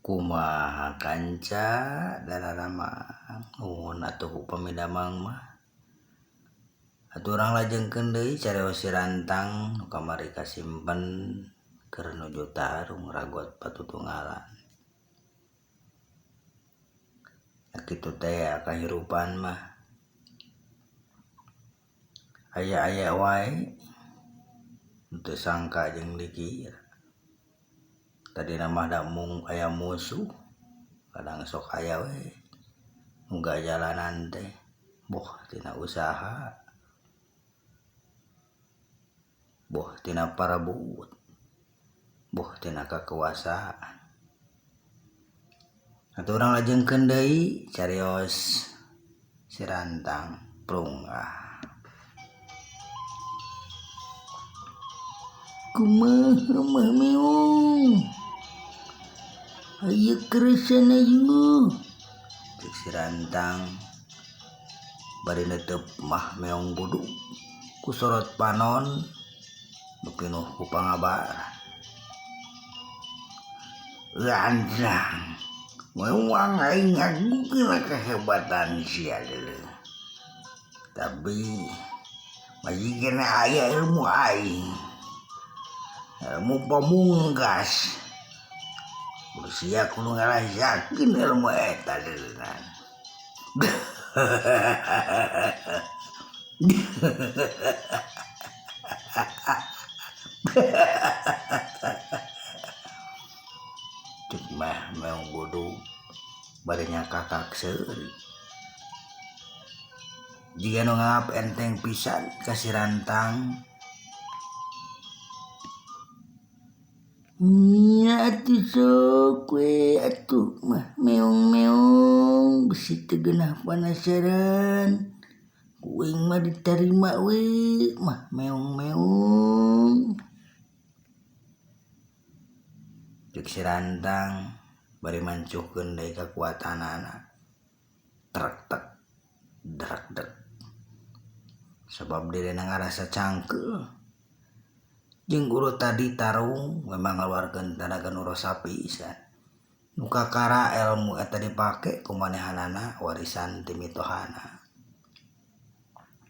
Kumaha kanca dalalama nuhun atuh pamidamang mah atuh urang lajengkeun deui cariyos si Rantang nu kamari kasimpen keur nuju tarung ragot patutunggalan. Kitu teh kahirupan mah aya-aya wae teu sangka jeung dikira. Tadina mah da mung aya musuh, kadang sok aya we nu gajalanan teh boh tina usaha, boh tina parebut, boh tina kakuasaan. Atuh urang lajengkeun deui cariyos si Rantang prungah. Kumaha mah meong aya keresan ayeuna cek si Rantang bari neuteup mah meong buduk ku sorot panon nu pinuh ku pangabaran. Rantang memang aing ngagugeun kehebatan sia deuleu, tapi majikan aya ilmu aing, ilmu pamungkas. Sia kudu ngarasakeun ilmu eta deuleunan. Cek mah meong buduk bari nyakakak seuri. Jika nu nganggap enteng pisan ka si Rantang, nya atuh sok we atuh mah meong-meong bisi teu geunah panasaran. Kuing mah ditarima we mah meong-meong. Cek si Rantang bari mancuhkeun deui kakuatanana. Trek-tek drak-dek. Sabab dirina ngarasa cangkeul. Jeung urut tadi tarung memang ngaluarkeun tenaga nu rosa pisan. Nu kakara ilmu eta dipake kumanehanana warisan ti mitohana.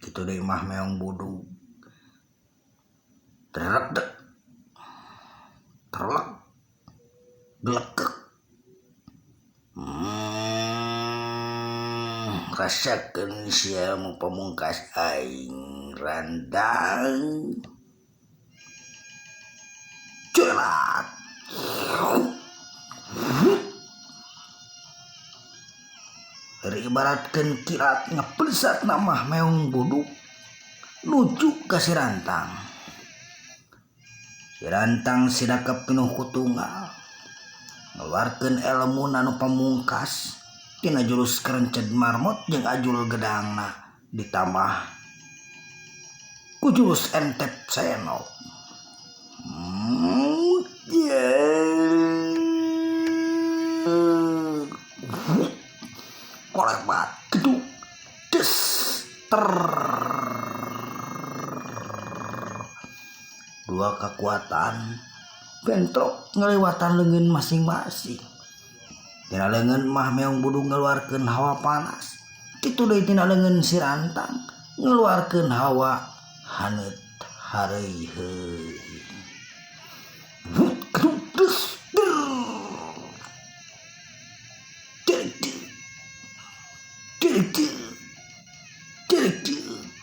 Kitu deui mah meong buduk. Drak-dek. Trelek. Glekek. Rasakeun si ilmu pamungkas aing Rantang. Celat. Dari ibaratkeun kilat ngepelesat mah meong buduk nuju ka si Rantang. Si Rantang sidakep pinuh ku tunggal. Ngaluarkeun ilmu nu pamungkas tina jurus kerenced marmot jeung ajul gedangna ditambah ku jurus entep senok. Kolebat geduk des ter. Dua kekuatan bentrok ngelewatan leungeun masing-masing. Tina leungeun mah meong buduk ngaluarkeun hawa panas. Kitu deui tina leungeun si Rantang ngaluarkeun hawa haneut hareuy.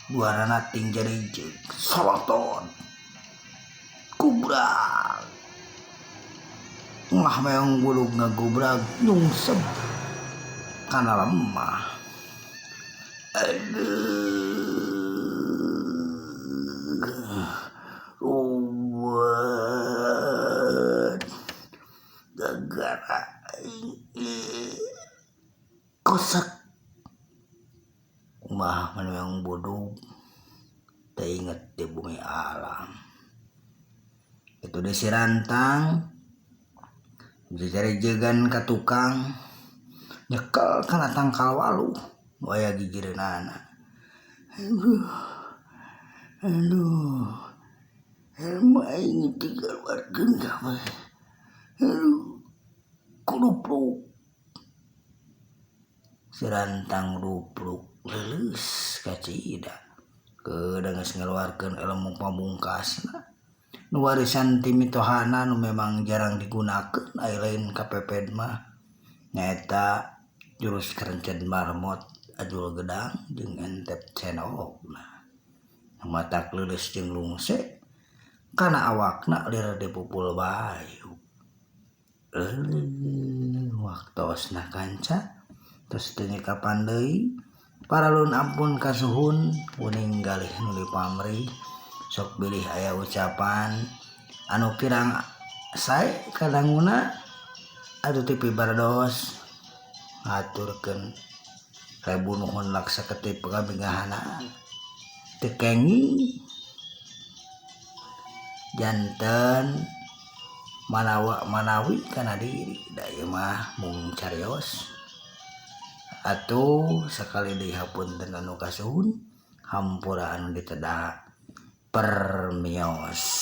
Buarana ting jadi soloton kubrak. Mah meong buduk ngagubrak nyungsep kana lemah. Ruwet gara kosak. Mah meong buduk teinget di bumi alam. Itu di si Rantang dicari jegan ka tukang nyekel kana tangkal waluh nu aya gigireunana. Aduh ilmu aing teh ngaluarkeun ka mah. Aduh dupluk sirantang dupluk leuleus ka cida keudang geus ngaluarkeun ilmu pamungkasna nu warisan ti mitohana nu memang jarang digunakeun aya lain kapeped mah nyaeta jurus kerencen marmot ajul gedang jeung entep cenokna matak leuleus jeung lungse kana awakna lir dipupul bayu waktosna kanca tos teu nyekapan deui paralun ampun kasuhun kuning galih nu dipamrih sok bilih aya ucapan anu kirang sae kadanguna atuh ti pibardos ngaturkeun rebu nuhun laksa ketip pagamingahanana teu kenging janten manawi kana diri da ieu mah mung carios atuh sakali deui hapunten anu kasuhun hampura anu ditedak permios.